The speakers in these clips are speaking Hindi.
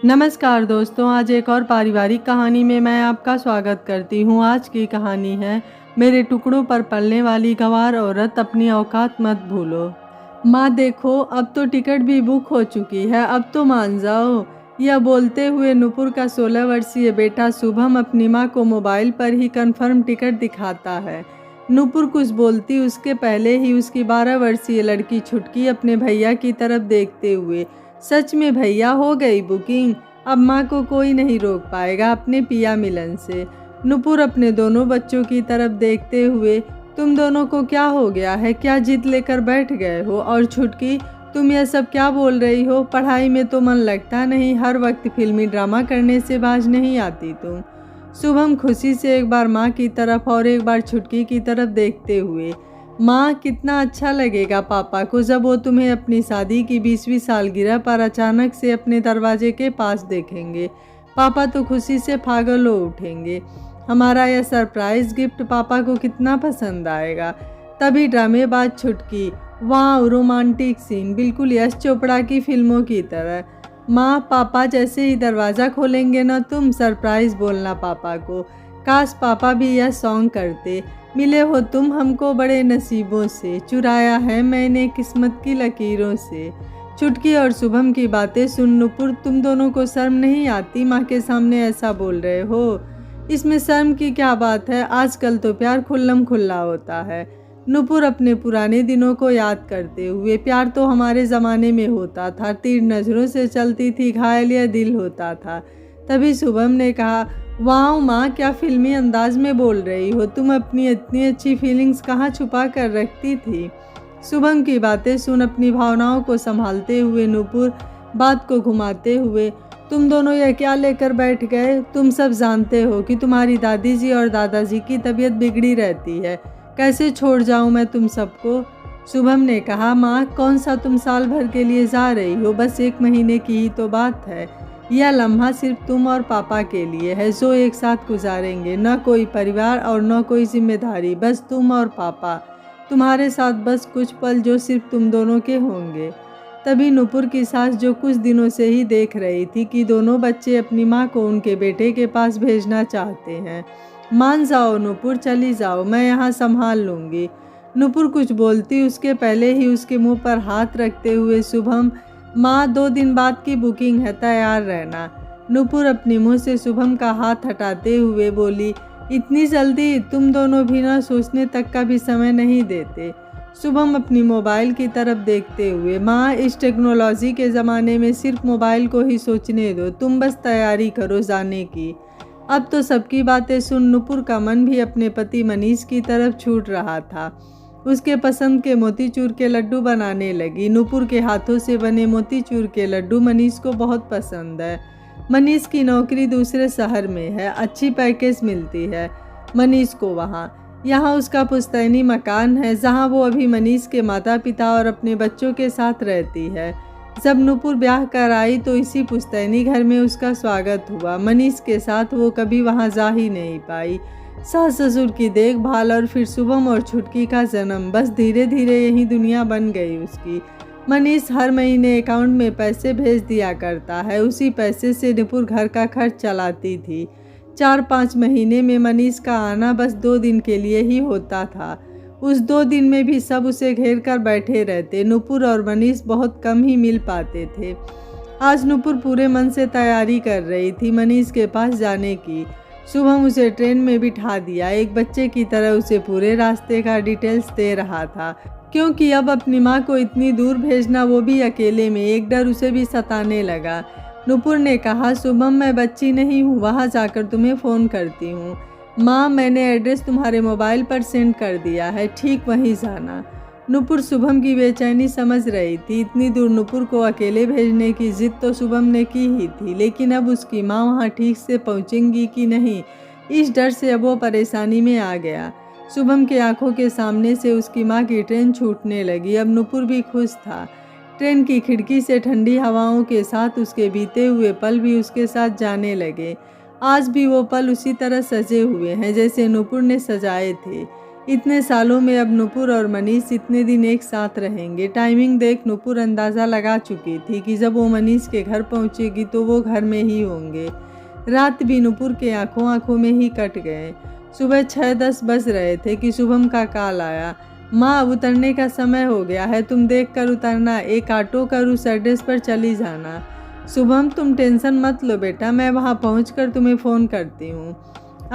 नमस्कार दोस्तों, आज एक और पारिवारिक कहानी में मैं आपका स्वागत करती हूँ। आज की कहानी है मेरे टुकड़ों पर पलने वाली गंवार औरत, अपनी औकात मत भूलो। माँ देखो, अब तो टिकट भी बुक हो चुकी है, अब तो मान जाओ। यह बोलते हुए नुपुर का 16 वर्षीय बेटा शुभम अपनी माँ को मोबाइल पर ही कंफर्म टिकट दिखाता है। नुपुर कुछ बोलती उसके पहले ही उसकी 12 वर्षीय लड़की छुटकी अपने भैया की तरफ देखते हुए, सच में भैया हो गई बुकिंग, अब माँ को कोई नहीं रोक पाएगा अपने पिया मिलन से। नुपुर अपने दोनों बच्चों की तरफ देखते हुए, तुम दोनों को क्या हो गया है, क्या जिद लेकर बैठ गए हो? और छुटकी, तुम यह सब क्या बोल रही हो? पढ़ाई में तो मन लगता नहीं, हर वक्त फिल्मी ड्रामा करने से बाज नहीं आती तुम। शुभम खुशी से एक बार माँ की तरफ और एक बार छुटकी की तरफ देखते हुए, माँ कितना अच्छा लगेगा पापा को जब वो तुम्हें अपनी शादी की 20वीं सालगिरह पर अचानक से अपने दरवाजे के पास देखेंगे। पापा तो खुशी से पागल हो उठेंगे। हमारा यह सरप्राइज गिफ्ट पापा को कितना पसंद आएगा। तभी ड्रामेबाज छुटकी, वाह रोमांटिक सीन, बिल्कुल यश चोपड़ा की फिल्मों की तरह। माँ, पापा जैसे ही दरवाज़ा खोलेंगे ना, तुम सरप्राइज बोलना पापा को। काश पापा भी यह सॉन्ग करते। मिले हो तुम हमको बड़े नसीबों से, चुराया है मैंने किस्मत की लकीरों से। छुटकी और शुभम की बातें सुन नुपुर, तुम दोनों को शर्म नहीं आती? माँ के सामने ऐसा बोल रहे हो? इसमें शर्म की क्या बात है, आजकल तो प्यार खुल्लम खुल्ला होता है। नुपुर अपने पुराने दिनों को याद करते हुए, प्यार तो हमारे ज़माने में होता था, तीर नज़रों से चलती थी, घायल या दिल होता था। तभी शुभम ने कहा, वाह माँ, क्या फिल्मी अंदाज में बोल रही हो, तुम अपनी इतनी अच्छी फीलिंग्स कहाँ छुपा कर रखती थी? शुभम की बातें सुन अपनी भावनाओं को संभालते हुए नुपुर बात को घुमाते हुए, तुम दोनों यह क्या लेकर बैठ गए? तुम सब जानते हो कि तुम्हारी दादी जी और दादाजी की तबीयत बिगड़ी रहती है, कैसे छोड़ जाऊं मैं तुम सबको? शुभम ने कहा, माँ कौन सा तुम साल भर के लिए जा रही हो, बस 1 महीने की ही तो बात है। यह लम्हा सिर्फ तुम और पापा के लिए है, जो एक साथ गुजारेंगे, न कोई परिवार और न कोई जिम्मेदारी, बस तुम और पापा, तुम्हारे साथ बस कुछ पल जो सिर्फ तुम दोनों के होंगे। तभी नुपुर की सास, जो कुछ दिनों से ही देख रही थी कि दोनों बच्चे अपनी माँ को उनके बेटे के पास भेजना चाहते हैं, मान जाओ नुपुर, चली जाओ, मैं यहाँ संभाल लूँगी। नुपुर कुछ बोलती उसके पहले ही उसके मुंह पर हाथ रखते हुए शुभम, माँ 2 दिन बाद की बुकिंग है, तैयार रहना। नुपुर अपने मुंह से शुभम का हाथ हटाते हुए बोली, इतनी जल्दी? तुम दोनों भी ना सोचने तक का भी समय नहीं देते। शुभम अपनी मोबाइल की तरफ देखते हुए, माँ इस टेक्नोलॉजी के ज़माने में सिर्फ मोबाइल को ही सोचने दो, तुम बस तैयारी करो जाने की। अब तो सबकी बातें सुन नुपुर का मन भी अपने पति मनीष की तरफ छूट रहा था। उसके पसंद के मोतीचूर के लड्डू बनाने लगी। नुपुर के हाथों से बने मोतीचूर के लड्डू मनीष को बहुत पसंद है। मनीष की नौकरी दूसरे शहर में है, अच्छी पैकेज मिलती है मनीष को वहाँ। यहाँ उसका पुश्तैनी मकान है, जहाँ वो अभी मनीष के माता पिता और अपने बच्चों के साथ रहती है। जब नुपुर ब्याह कर आई तो इसी पुश्तैनी घर में उसका स्वागत हुआ। मनीष के साथ वो कभी वहाँ जा ही नहीं पाई। सास ससुर की देखभाल और फिर शुभम और छुटकी का जन्म, बस धीरे धीरे यही दुनिया बन गई उसकी। मनीष हर महीने अकाउंट में पैसे भेज दिया करता है, उसी पैसे से नुपुर घर का खर्च चलाती थी। 4-5 महीने में मनीष का आना बस 2 दिन के लिए ही होता था। उस 2 दिन में भी सब उसे घेर कर बैठे रहते। नुपुर और मनीष बहुत कम ही मिल पाते थे। आज नुपुर पूरे मन से तैयारी कर रही थी मनीष के पास जाने की। शुभम उसे ट्रेन में बिठा दिया, एक बच्चे की तरह उसे पूरे रास्ते का डिटेल्स दे रहा था, क्योंकि अब अपनी माँ को इतनी दूर भेजना, वो भी अकेले में, एक डर उसे भी सताने लगा। नुपुर ने कहा, शुभम मैं बच्ची नहीं हूँ, वहाँ जाकर तुम्हें फ़ोन करती हूँ। माँ मैंने एड्रेस तुम्हारे मोबाइल पर सेंड कर दिया है, ठीक वहीं जाना। नुपुर शुभम की बेचैनी समझ रही थी। इतनी दूर नुपुर को अकेले भेजने की जिद तो शुभम ने की ही थी, लेकिन अब उसकी माँ वहाँ ठीक से पहुँचेंगी कि नहीं, इस डर से अब वो परेशानी में आ गया। शुभम की आंखों के सामने से उसकी माँ की ट्रेन छूटने लगी। अब नुपुर भी खुश था। ट्रेन की खिड़की से ठंडी हवाओं के साथ उसके बीते हुए पल भी उसके साथ जाने लगे। आज भी वो पल उसी तरह सजे हुए हैं जैसे नुपुर ने सजाए थे। इतने सालों में अब नुपुर और मनीष इतने दिन एक साथ रहेंगे। टाइमिंग देख नुपुर अंदाज़ा लगा चुकी थी कि जब वो मनीष के घर पहुंचेगी तो वो घर में ही होंगे। रात भी नुपुर के आंखों में ही कट गए। सुबह 6:10 बज रहे थे कि शुभम का कॉल आया। माँ, अब उतरने का समय हो गया है, तुम देख कर उतरना, एक ऑटो कर उस एड्रेस पर चली जाना। शुभम, तुम टेंशन मत लो बेटा, मैं वहाँ पहुँचकर तुम्हें फ़ोन करती हूँ।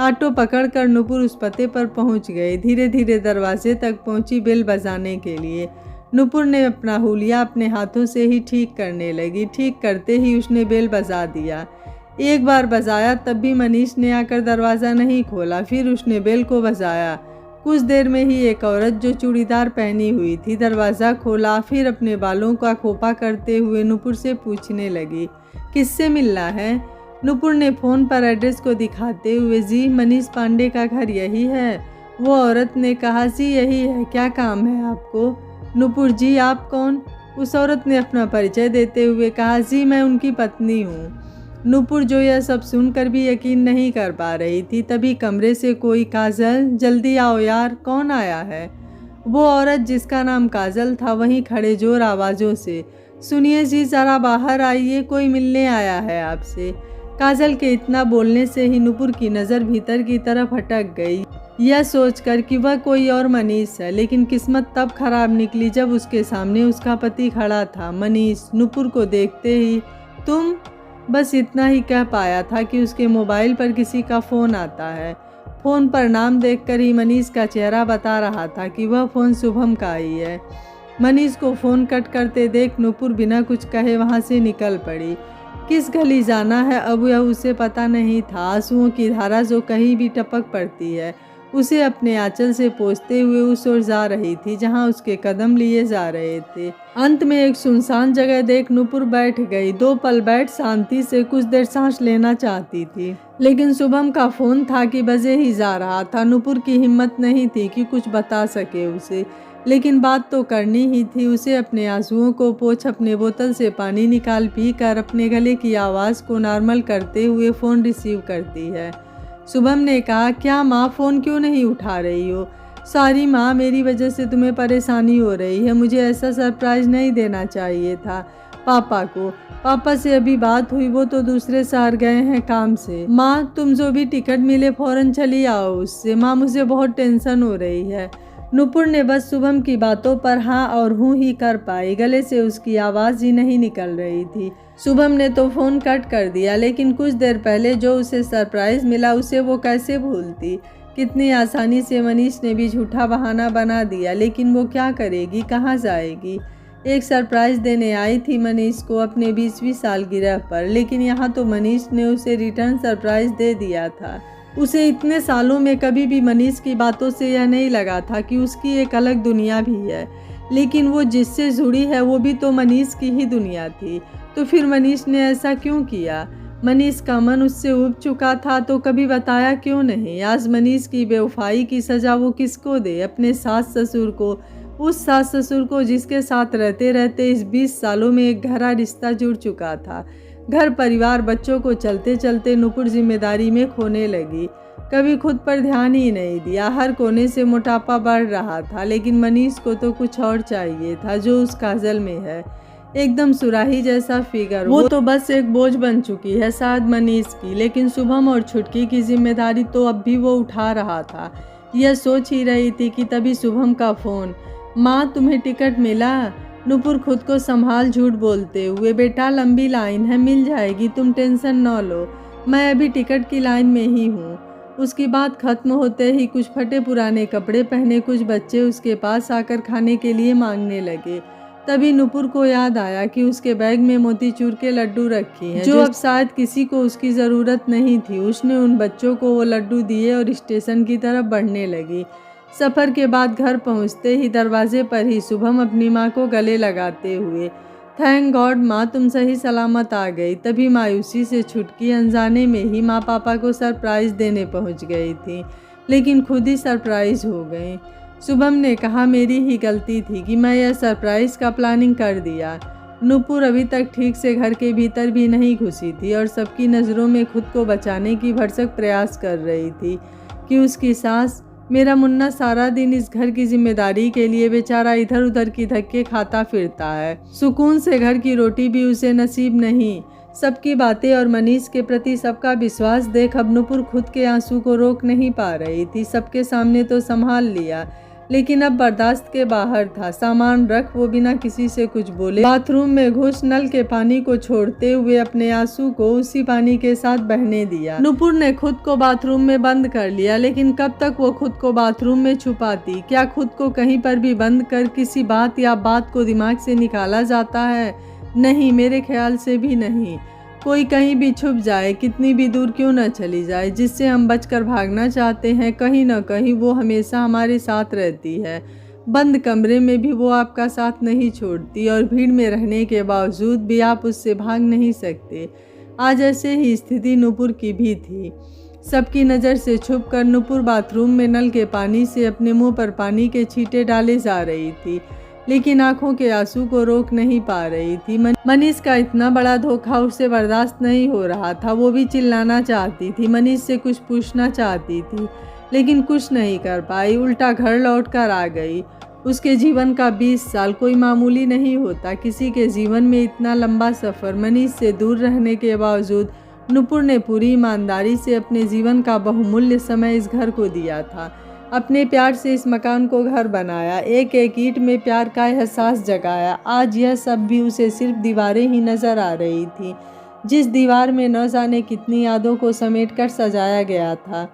ऑटो पकड़कर नुपुर उस पते पर पहुँच गई। धीरे धीरे दरवाजे तक पहुँची बेल बजाने के लिए। नुपुर ने अपना हुलिया अपने हाथों से ही ठीक करने लगी। ठीक करते ही उसने बेल बजा दिया। एक बार बजाया तब भी मनीष ने आकर दरवाज़ा नहीं खोला। फिर उसने बेल को बजाया। कुछ देर में ही एक औरत जो चूड़ीदार पहनी हुई थी दरवाज़ा खोला। फिर अपने बालों का खोपा करते हुए नुपुर से पूछने लगी, किससे मिलना है? नुपुर ने फ़ोन पर एड्रेस को दिखाते हुए, जी मनीष पांडे का घर यही है। वो औरत ने कहा, जी यही है, क्या काम है आपको? नुपुर, जी आप कौन? उस औरत ने अपना परिचय देते हुए कहा, जी मैं उनकी पत्नी हूँ। नुपुर जो यह सब सुनकर भी यकीन नहीं कर पा रही थी। तभी कमरे से कोई, काजल जल्दी आओ यार, कौन आया है? वो औरत जिसका नाम काजल था वहीं खड़े जोर आवाज़ों से, सुनिए जी ज़रा बाहर आइए, कोई मिलने आया है आपसे। काजल के इतना बोलने से ही नुपुर की नज़र भीतर की तरफ हटक गई, यह सोचकर कि वह कोई और मनीष है। लेकिन किस्मत तब खराब निकली जब उसके सामने उसका पति खड़ा था। मनीष नुपुर को देखते ही, तुम? बस इतना ही कह पाया था कि उसके मोबाइल पर किसी का फ़ोन आता है। फ़ोन पर नाम देखकर ही मनीष का चेहरा बता रहा था कि वह फ़ोन शुभम का ही है। मनीष को फ़ोन कट करते देख नुपुर बिना कुछ कहे वहाँ से निकल पड़ी। किस गली जाना है अब यह उसे पता नहीं था। आंसुओं की धारा जो कहीं भी टपक पड़ती है उसे अपने आंचल से पोंछते हुए उस ओर जा रही थी जहां उसके कदम लिए जा रहे थे। अंत में एक सुनसान जगह देख नुपुर बैठ गई। 2 पल बैठ शांति से कुछ देर सांस लेना चाहती थी, लेकिन शुभम का फ़ोन था कि बजे ही जा रहा था। नुपुर की हिम्मत नहीं थी कि कुछ बता सके उसे, लेकिन बात तो करनी ही थी। उसे अपने आंसुओं को पोंछ अपने बोतल से पानी निकाल पीकर अपने गले की आवाज़ को नॉर्मल करते हुए फ़ोन रिसीव करती है। शुभम ने कहा, क्या माँ, फ़ोन क्यों नहीं उठा रही हो? सॉरी माँ, मेरी वजह से तुम्हें परेशानी हो रही है। मुझे ऐसा सरप्राइज़ नहीं देना चाहिए था पापा को। पापा से अभी बात हुई, वो तो दूसरे शहर गए हैं काम से। माँ, तुम जो भी टिकट मिले फ़ौरन चली आओ उससे। माँ, मुझे बहुत टेंशन हो रही है। नुपुर ने बस शुभम की बातों पर हाँ और हूँ ही कर पाई। गले से उसकी आवाज़ ही नहीं निकल रही थी। शुभम ने तो फ़ोन कट कर दिया, लेकिन कुछ देर पहले जो उसे सरप्राइज़ मिला उसे वो कैसे भूलती। कितनी आसानी से मनीष ने भी झूठा बहाना बना दिया, लेकिन वो क्या करेगी, कहाँ जाएगी। एक सरप्राइज़ देने आई थी मनीष को अपने 20वीं सालगिरह पर, लेकिन यहाँ तो मनीष ने उसे रिटर्न सरप्राइज़ दे दिया था। उसे इतने सालों में कभी भी मनीष की बातों से यह नहीं लगा था कि उसकी एक अलग दुनिया भी है, लेकिन वो जिससे जुड़ी है वो भी तो मनीष की ही दुनिया थी। तो फिर मनीष ने ऐसा क्यों किया? मनीष का मन उससे उब चुका था तो कभी बताया क्यों नहीं? आज मनीष की बेवफाई की सज़ा वो किसको दे? अपने सास ससुर को, उस सास ससुर को जिसके साथ रहते रहते इस 20 सालों में एक गहरा रिश्ता जुड़ चुका था। घर परिवार बच्चों को चलते चलते नुपुर जिम्मेदारी में खोने लगी। कभी खुद पर ध्यान ही नहीं दिया। हर कोने से मोटापा बढ़ रहा था, लेकिन मनीष को तो कुछ और चाहिए था जो उस काजल में है। एकदम सुराही जैसा फिगर, वो तो बस एक बोझ बन चुकी है शायद मनीष की, लेकिन शुभम और छुटकी की जिम्मेदारी तो अब भी वो उठा रहा था। यह सोच ही रही थी कि तभी शुभम का फ़ोन, माँ तुम्हें टिकट मिला? नुपुर खुद को संभाल झूठ बोलते हुए, बेटा लंबी लाइन है, मिल जाएगी, तुम टेंशन न लो, मैं अभी टिकट की लाइन में ही हूँ। उसकी बात खत्म होते ही कुछ फटे पुराने कपड़े पहने कुछ बच्चे उसके पास आकर खाने के लिए मांगने लगे। तभी नुपुर को याद आया कि उसके बैग में मोतीचूर के लड्डू रखी हैं, जो अब शायद किसी को उसकी ज़रूरत नहीं थी। उसने उन बच्चों को वो लड्डू दिए और स्टेशन की तरफ बढ़ने लगी। सफ़र के बाद घर पहुंचते ही दरवाजे पर ही शुभम अपनी माँ को गले लगाते हुए, थैंक गॉड माँ तुम सही सलामत आ गई। तभी मायूसी से छुटकी अनजाने में ही माँ पापा को सरप्राइज़ देने पहुंच गई थी, लेकिन खुद ही सरप्राइज़ हो गई। शुभम ने कहा, मेरी ही गलती थी कि मैं यह सरप्राइज़ का प्लानिंग कर दिया। नुपुर अभी तक ठीक से घर के भीतर भी नहीं घुसी थी और सबकी नज़रों में खुद को बचाने की भरसक प्रयास कर रही थी कि उसकी सास मेरा मुन्ना सारा दिन इस घर की जिम्मेदारी के लिए बेचारा इधर उधर की धक्के खाता फिरता है। सुकून से घर की रोटी भी उसे नसीब नहीं। सबकी बातें और मनीष के प्रति सबका विश्वास देख अब नुपुर खुद के आंसू को रोक नहीं पा रही थी। सबके सामने तो संभाल लिया, लेकिन अब बर्दाश्त के बाहर था। सामान रख वो बिना किसी से कुछ बोले बाथरूम में घुस नल के पानी को छोड़ते हुए अपने आंसू को उसी पानी के साथ बहने दिया। नुपुर ने खुद को बाथरूम में बंद कर लिया, लेकिन कब तक वो खुद को बाथरूम में छुपाती? क्या खुद को कहीं पर भी बंद कर किसी बात या बात को दिमाग से निकाला जाता है? नहीं, मेरे ख्याल से भी नहीं। कोई कहीं भी छुप जाए, कितनी भी दूर क्यों न चली जाए, जिससे हम बचकर भागना चाहते हैं, कहीं न कहीं वो हमेशा हमारे साथ रहती है। बंद कमरे में भी वो आपका साथ नहीं छोड़ती और भीड़ में रहने के बावजूद भी आप उससे भाग नहीं सकते। आज ऐसे ही स्थिति नुपुर की भी थी। सबकी नज़र से छुपकर नुपुर बाथरूम में नल के पानी से अपने मुंह पर पानी के छींटे डाले जा रही थी, लेकिन आंखों के आंसू को रोक नहीं पा रही थी। मनीष का इतना बड़ा धोखा उसे बर्दाश्त नहीं हो रहा था। वो भी चिल्लाना चाहती थी, मनीष से कुछ पूछना चाहती थी, लेकिन कुछ नहीं कर पाई। उल्टा घर लौटकर आ गई। उसके जीवन का 20 साल कोई मामूली नहीं होता। किसी के जीवन में इतना लंबा सफ़र। मनीष से दूर रहने के बावजूद नुपुर ने पूरी ईमानदारी से अपने जीवन का बहुमूल्य समय इस घर को दिया था। अपने प्यार से इस मकान को घर बनाया, एक एक ईंट में प्यार का एहसास जगाया। आज यह सब भी उसे सिर्फ दीवारें ही नज़र आ रही थी, जिस दीवार में न जाने कितनी यादों को समेटकर सजाया गया था।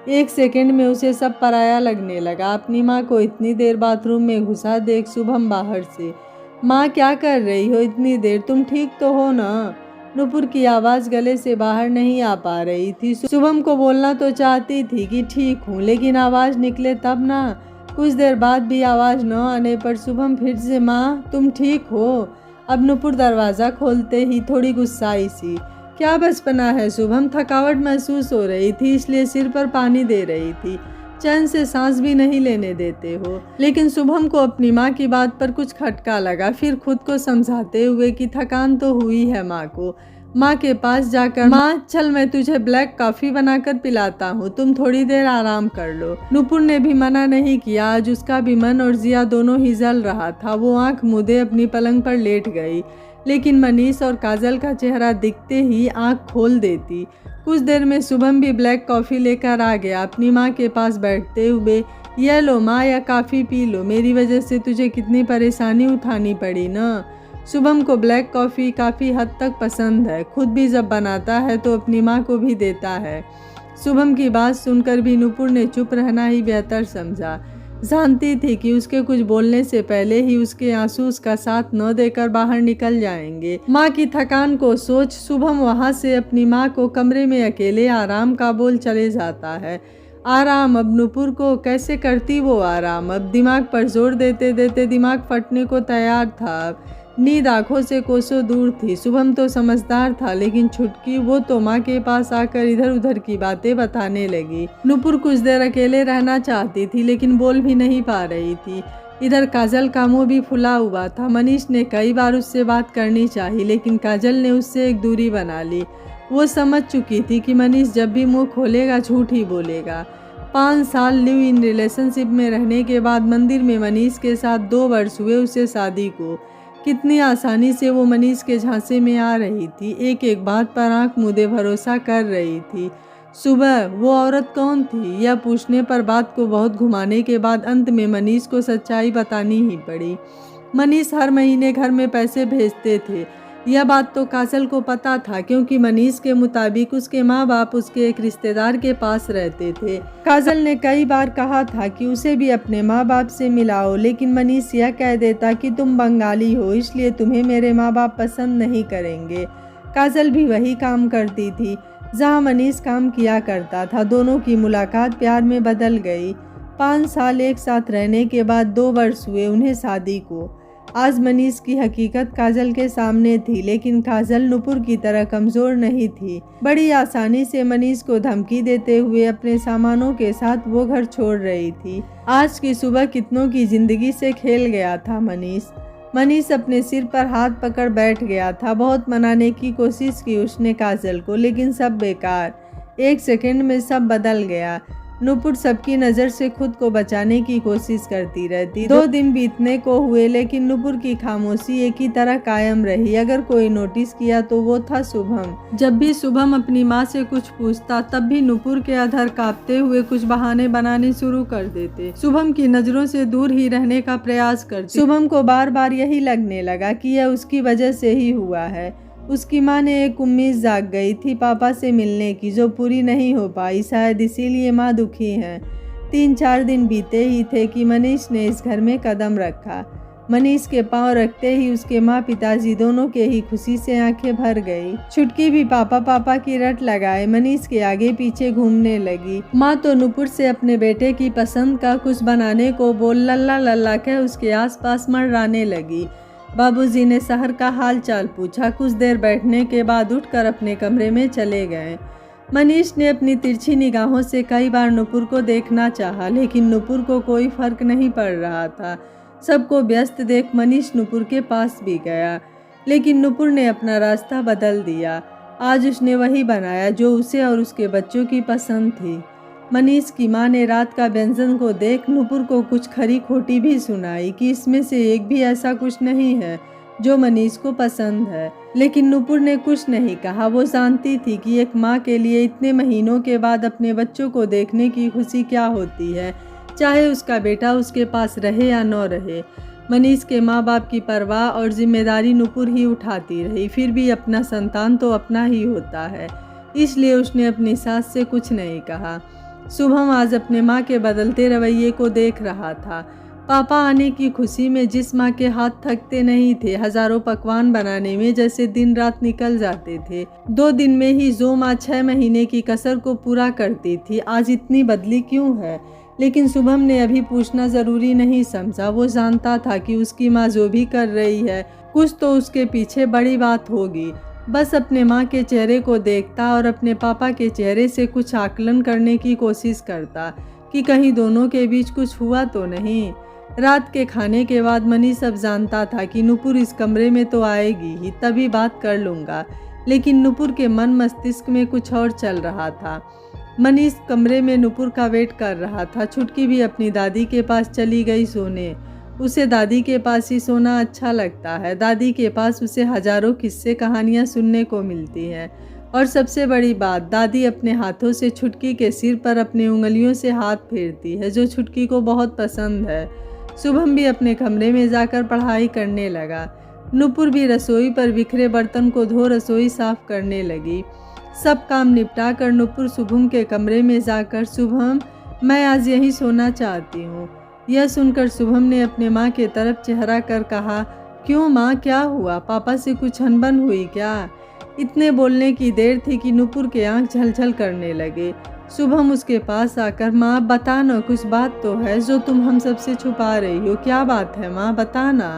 एक सेकंड में उसे सब पराया लगने लगा। अपनी माँ को इतनी देर बाथरूम में घुसा देख शुभम बाहर से, माँ क्या कर रही हो इतनी देर, तुम ठीक तो हो ना? नुपुर की आवाज़ गले से बाहर नहीं आ पा रही थी। शुभम को बोलना तो चाहती थी कि ठीक हूँ, लेकिन आवाज़ निकले तब ना। कुछ देर बाद भी आवाज़ न आने पर शुभम फिर से, माँ तुम ठीक हो? अब नुपुर दरवाज़ा खोलते ही थोड़ी गुस्साई सी, क्या बचपना है शुभम? थकावट महसूस हो रही थी, इसलिए सिर पर पानी दे रही थी। चैन से सांस भी नहीं लेने देते हो। लेकिन शुभम को अपनी माँ की बात पर कुछ खटका लगा। फिर खुद को समझाते हुए कि थकान तो हुई है माँ को, माँ के पास जाकर, माँ चल मैं तुझे ब्लैक कॉफ़ी बनाकर पिलाता हूँ, तुम थोड़ी देर आराम कर लो। नुपुर ने भी मना नहीं किया। आज उसका भी मन और जिया दोनों ही जल रहा था। वो आंख मूंदे अपनी पलंग पर लेट गई, लेकिन मनीष और काजल का चेहरा दिखते ही आंख खोल देती। कुछ देर में शुभम भी ब्लैक कॉफ़ी लेकर आ गया। अपनी माँ के पास बैठते हुए, यह लो माँ, या कॉफ़ी पी लो, मेरी वजह से तुझे कितनी परेशानी उठानी पड़ी ना। शुभम को ब्लैक कॉफ़ी काफ़ी हद तक पसंद है। खुद भी जब बनाता है तो अपनी माँ को भी देता है। शुभम की बात सुनकर भी नुपुर ने चुप रहना ही बेहतर समझा। जानती थी कि उसके कुछ बोलने से पहले ही उसके आंसू उसका साथ न देकर बाहर निकल जाएंगे। माँ की थकान को सोच शुभम वहाँ से अपनी माँ को कमरे में अकेले आराम का बोल चले जाता है। आराम, अब नुपुर को कैसे करती वो आराम? अब दिमाग पर जोर देते देते दिमाग फटने को तैयार था। नींद आंखों से कोसों दूर थी। शुभम तो समझदार था, लेकिन छुटकी वो तो माँ के पास आकर इधर उधर की बातें बताने लगी। नुपुर कुछ देर अकेले रहना चाहती थी, लेकिन बोल भी नहीं पा रही थी। इधर काजल का मुंह भी फुला हुआ था। मनीष ने कई बार उससे बात करनी चाहिए, लेकिन काजल ने उससे एक दूरी बना ली। वो समझ चुकी थी कि मनीष जब भी मुँह खोलेगा झूठ ही बोलेगा। 5 साल लिव इन रिलेशनशिप में रहने के बाद मंदिर में मनीष के साथ 2 वर्ष हुए उसे शादी को। कितनी आसानी से वो मनीष के झांसे में आ रही थी, एक एक बात पर आंख मूंदे भरोसा कर रही थी। सुबह वो औरत कौन थी, यह पूछने पर बात को बहुत घुमाने के बाद अंत में मनीष को सच्चाई बतानी ही पड़ी। मनीष हर महीने घर में पैसे भेजते थे। यह बात तो काजल को पता था, क्योंकि मनीष के मुताबिक उसके माँ बाप उसके एक रिश्तेदार के पास रहते थे। काजल ने कई बार कहा था कि उसे भी अपने माँ बाप से मिलाओ, लेकिन मनीष यह कह देता कि तुम बंगाली हो, इसलिए तुम्हें मेरे माँ बाप पसंद नहीं करेंगे। काजल भी वही काम करती थी जहाँ मनीष काम किया करता था। दोनों की मुलाकात प्यार में बदल गई। 5 साल एक साथ रहने के बाद 2 वर्ष हुए उन्हें शादी को। आज मनीष की हकीकत काजल के सामने थी, लेकिन काजल नुपुर की तरह कमज़ोर नहीं थी। बड़ी आसानी से मनीष को धमकी देते हुए अपने सामानों के साथ वो घर छोड़ रही थी। आज की सुबह कितनों की जिंदगी से खेल गया था मनीष अपने सिर पर हाथ पकड़ बैठ गया था। बहुत मनाने की कोशिश की उसने काजल को, लेकिन सब बेकार। एक सेकंड में सब बदल गया। नुपुर सबकी नज़र से खुद को बचाने की कोशिश करती रहती। 2 दिन बीतने को हुए लेकिन नुपुर की खामोशी एक ही तरह कायम रही। अगर कोई नोटिस किया तो वो था शुभम। जब भी शुभम अपनी माँ से कुछ पूछता तब भी नुपुर के अधर कांपते हुए कुछ बहाने बनाने शुरू कर देते। शुभम की नज़रों से दूर ही रहने का प्रयास करते। शुभम को बार बार यही लगने लगा कि यह उसकी वजह से ही हुआ है। उसकी माँ ने एक उम्मीद जाग गई थी पापा से मिलने की, जो पूरी नहीं हो पाई। शायद इसीलिए माँ दुखी है। 3-4 दिन बीते ही थे कि मनीष ने इस घर में कदम रखा। मनीष के पांव रखते ही उसके माँ पिताजी दोनों के ही खुशी से आंखें भर गई। छुटकी भी पापा पापा की रट लगाए मनीष के आगे पीछे घूमने लगी। माँ तो नुपुर से अपने बेटे की पसंद का कुछ बनाने को बोल लल्ला लल्ला कह उसके आसपास मंडराने लगी। बाबूजी ने शहर का हाल चाल पूछा। कुछ देर बैठने के बाद उठकर अपने कमरे में चले गए। मनीष ने अपनी तिरछी निगाहों से कई बार नुपुर को देखना चाहा, लेकिन नुपुर को कोई फर्क नहीं पड़ रहा था। सबको व्यस्त देख मनीष नुपुर के पास भी गया, लेकिन नुपुर ने अपना रास्ता बदल दिया। आज उसने वही बनाया जो उसे और उसके बच्चों की पसंद थी। मनीष की माँ ने रात का व्यंजन को देख नुपुर को कुछ खरी खोटी भी सुनाई कि इसमें से एक भी ऐसा कुछ नहीं है जो मनीष को पसंद है, लेकिन नुपुर ने कुछ नहीं कहा। वो जानती थी कि एक माँ के लिए इतने महीनों के बाद अपने बच्चों को देखने की खुशी क्या होती है, चाहे उसका बेटा उसके पास रहे या न रहे। मनीष के माँ बाप की परवाह और जिम्मेदारी नुपुर ही उठाती रही। फिर भी अपना संतान तो अपना ही होता है, इसलिए उसने अपनी सास से कुछ नहीं कहा। शुभम आज अपने माँ के बदलते रवैये को देख रहा था। पापा आने की खुशी में जिस माँ के हाथ थकते नहीं थे हजारों पकवान बनाने में, जैसे दिन रात निकल जाते थे। 2 दिन में ही जो माँ 6 महीने की कसर को पूरा करती थी आज इतनी बदली क्यों है। लेकिन शुभम ने अभी पूछना ज़रूरी नहीं समझा। वो जानता था कि उसकी माँ जो भी कर रही है कुछ तो उसके पीछे बड़ी बात होगी। बस अपने माँ के चेहरे को देखता और अपने पापा के चेहरे से कुछ आकलन करने की कोशिश करता कि कहीं दोनों के बीच कुछ हुआ तो नहीं। रात के खाने के बाद मनीष अब जानता था कि नुपुर इस कमरे में तो आएगी ही, तभी बात कर लूँगा। लेकिन नुपुर के मन मस्तिष्क में कुछ और चल रहा था। मनीष कमरे में नुपुर का वेट कर रहा था। छुटकी भी अपनी दादी के पास चली गई सोने। उसे दादी के पास ही सोना अच्छा लगता है। दादी के पास उसे हजारों किस्से कहानियाँ सुनने को मिलती हैं। और सबसे बड़ी बात, दादी अपने हाथों से छुटकी के सिर पर अपनी उंगलियों से हाथ फेरती है, जो छुटकी को बहुत पसंद है। शुभम भी अपने कमरे में जाकर पढ़ाई करने लगा। नुपुर भी रसोई पर बिखरे बर्तन को धो रसोई साफ करने लगी। सब काम निपटा कर नुपुर शुभम के कमरे में जाकर, शुभम मैं आज यहीं सोना चाहती हूँ। यह सुनकर शुभम ने अपने माँ के तरफ चेहरा कर कहा, क्यों माँ, क्या हुआ? पापा से कुछ अनबन हुई क्या? इतने बोलने की देर थी कि नुपुर के आंख झलझल करने लगे। शुभम उसके पास आकर, माँ बता ना, कुछ बात तो है जो तुम हम सबसे छुपा रही हो। क्या बात है माँ, बताना।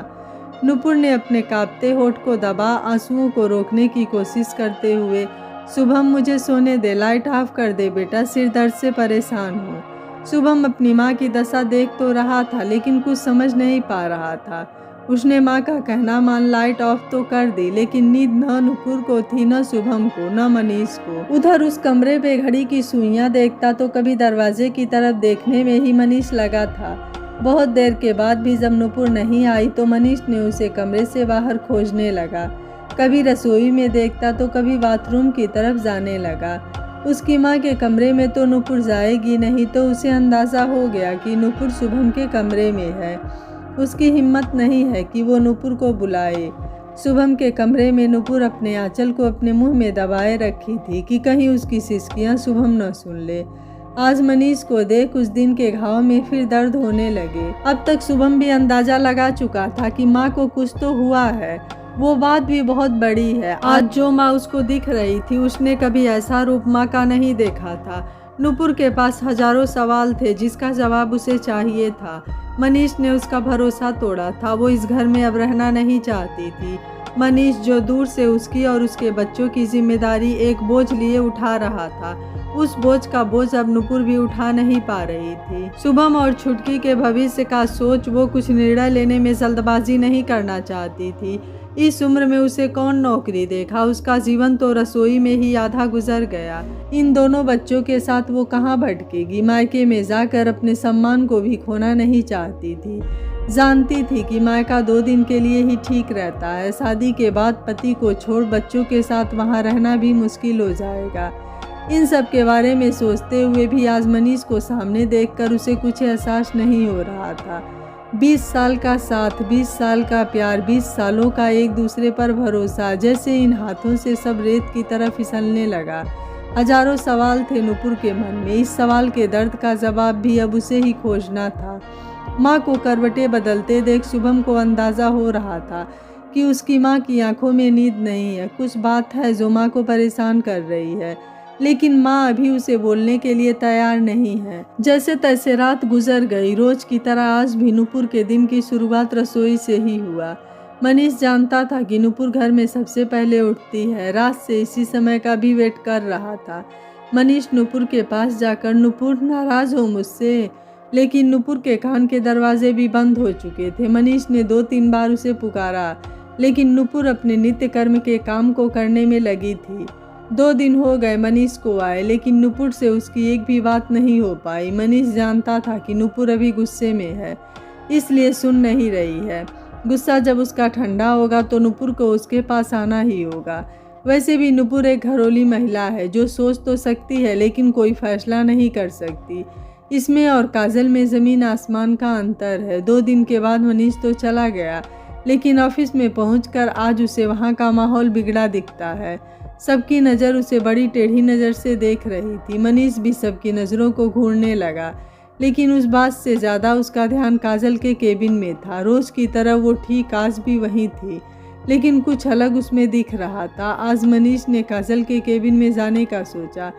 नुपुर ने अपने कांपते होठ को दबा आंसुओं को रोकने की कोशिश करते हुए, शुभम मुझे सोने दे, लाइट ऑफ कर दे बेटा, सिर दर्द से परेशान हूँ। शुभम अपनी माँ की दशा देख तो रहा था लेकिन कुछ समझ नहीं पा रहा था। उसने माँ का कहना मान लाइट ऑफ तो कर दी, लेकिन नींद न नुपुर को थी, न शुभम को, न मनीष को। उधर उस कमरे पे घड़ी की सुइयां देखता तो कभी दरवाजे की तरफ देखने में ही मनीष लगा था। बहुत देर के बाद भी जब नुपुर नहीं आई तो मनीष ने उसे कमरे से बाहर खोजने लगा। कभी रसोई में देखता तो कभी बाथरूम की तरफ जाने लगा। उसकी माँ के कमरे में तो नुपुर जाएगी नहीं, तो उसे अंदाज़ा हो गया कि नुपुर शुभम के कमरे में है। उसकी हिम्मत नहीं है कि वो नुपुर को बुलाए। शुभम के कमरे में नुपुर अपने आंचल को अपने मुंह में दबाए रखी थी कि कहीं उसकी सिसकियां शुभम न सुन ले। आज मनीष को देख उस दिन के घाव में फिर दर्द होने लगे। अब तक शुभम भी अंदाजा लगा चुका था कि माँ को कुछ तो हुआ है। वो बात भी बहुत बड़ी है। आज जो माँ उसको दिख रही थी उसने कभी ऐसा रूप माँ का नहीं देखा था। नुपुर के पास हजारों सवाल थे जिसका जवाब उसे चाहिए था। मनीष ने उसका भरोसा तोड़ा था। वो इस घर में अब रहना नहीं चाहती थी। मनीष जो दूर से उसकी और उसके बच्चों की जिम्मेदारी एक बोझ लिए उठा रहा था, उस बोझ का बोझ अब नुपुर भी उठा नहीं पा रही थी। शुभम और छुटकी के भविष्य का सोच वो कुछ निर्णय लेने में जल्दबाजी नहीं करना चाहती थी। इस उम्र में उसे कौन नौकरी देखा, उसका जीवन तो रसोई में ही आधा गुजर गया। इन दोनों बच्चों के साथ वो कहाँ भटकेगी। मायके में जाकर अपने सम्मान को भी खोना नहीं चाहती थी। जानती थी कि मायका 2 दिन के लिए ही ठीक रहता है। शादी के बाद पति को छोड़ बच्चों के साथ वहाँ रहना भी मुश्किल हो जाएगा। इन सब के बारे में सोचते हुए भी आज मनीष को सामने देखकर उसे कुछ एहसास नहीं हो रहा था। 20 साल का साथ, 20 साल का प्यार, 20 सालों का एक दूसरे पर भरोसा, जैसे इन हाथों से सब रेत की तरफ फिसलने लगा। हजारों सवाल थे नुपुर के मन में। इस सवाल के दर्द का जवाब भी अब उसे ही खोजना था। माँ को करवटें बदलते देख शुभम को अंदाज़ा हो रहा था कि उसकी माँ की आंखों में नींद नहीं है। कुछ बात है जो माँ को परेशान कर रही है, लेकिन माँ अभी उसे बोलने के लिए तैयार नहीं है। जैसे तैसे रात गुजर गई। रोज की तरह आज भी नुपुर के दिन की शुरुआत रसोई से ही हुआ। मनीष जानता था कि नुपुर घर में सबसे पहले उठती है। रात से इसी समय का भी वेट कर रहा था। मनीष नुपुर के पास जाकर, नुपुर नाराज हो मुझसे, लेकिन नुपुर के कान के दरवाजे भी बंद हो चुके थे। मनीष ने 2-3 बार उसे पुकारा, लेकिन नुपुर अपने नित्य कर्म के काम को करने में लगी थी। 2 दिन हो गए मनीष को आए, लेकिन नुपुर से उसकी एक भी बात नहीं हो पाई। मनीष जानता था कि नुपुर अभी गुस्से में है, इसलिए सुन नहीं रही है। गुस्सा जब उसका ठंडा होगा तो नुपुर को उसके पास आना ही होगा। वैसे भी नुपुर एक घरेलू महिला है जो सोच तो सकती है, लेकिन कोई फैसला नहीं कर सकती। इसमें और काजल में ज़मीन आसमान का अंतर है। 2 दिन के बाद मनीष तो चला गया, लेकिन ऑफिस में पहुंचकर आज उसे वहां का माहौल बिगड़ा दिखता है। सबकी नज़र उसे बड़ी टेढ़ी नज़र से देख रही थी। मनीष भी सबकी नज़रों को घूरने लगा, लेकिन उस बात से ज़्यादा उसका ध्यान काजल के केबिन में था। रोज़ की तरह वो ठीक आज भी वहीं थी, लेकिन कुछ अलग उसमें दिख रहा था। आज मनीष ने काजल के केबिन में जाने का सोचा।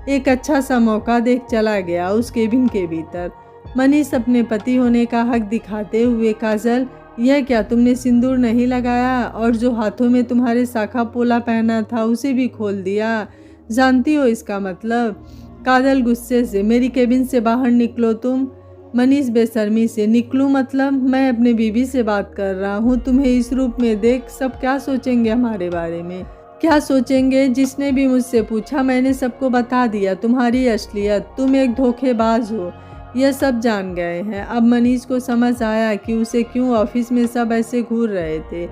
एक अच्छा सा मौका देख चला गया उस केबिन के भीतर। मनीष अपने पति होने का हक दिखाते हुए, काजल यह क्या, तुमने सिंदूर नहीं लगाया और जो हाथों में तुम्हारे शाखा पोला पहना था उसे भी खोल दिया, जानती हो इसका मतलब? काजल गुस्से से, मेरी केबिन से बाहर निकलो तुम। मनीष बेशर्मी से, निकलूं मतलब? मैं अपने बीवी से बात कर रहा हूँ। तुम्हें इस रूप में देख सब क्या सोचेंगे हमारे बारे में? क्या सोचेंगे? जिसने भी मुझसे पूछा मैंने सबको बता दिया तुम्हारी असलियत। तुम एक धोखेबाज हो, यह सब जान गए हैं। अब मनीष को समझ आया कि उसे क्यों ऑफिस में सब ऐसे घूर रहे थे।